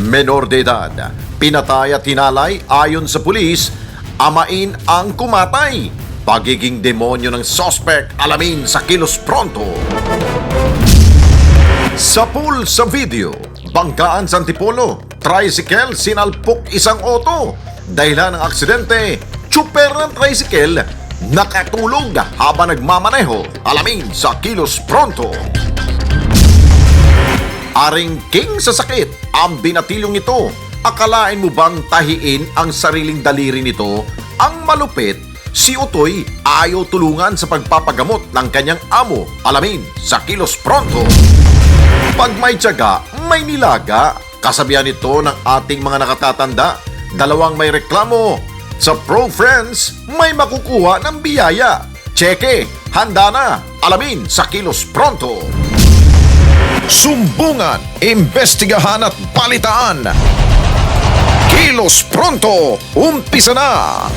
menor de edad. Pinatay at hinalay ayon sa pulis, amain ang kumatay. Pagiging demonyo ng suspect, alamin sa Kilos Pronto. Sa pool sa video, banggaan sa Antipolo, tricycle sinalpok isang auto. Dahilan ng aksidente, tsuper ng tricycle nakatulog habang nagmamaneho. Alamin sa Kilos Pronto. Aring king sa sakit ang binatilyong ito. Akalain mo bang tahiin ang sariling daliri nito? Ang malupit, si Utoy ayaw tulungan sa pagpapagamot ng kanyang amo. Alamin sa Kilos Pronto. Pag may tiyaga, may nilaga. Kasabihan ito ng ating mga nakatatanda. Dalawang may reklamo. Sa Pro Friends, may makukuha ng biyaya. Tseke, handa na. Alamin sa Kilos Pronto. Sumbungan, imbestigahan at balitaan. Kilos Pronto, umpisa na!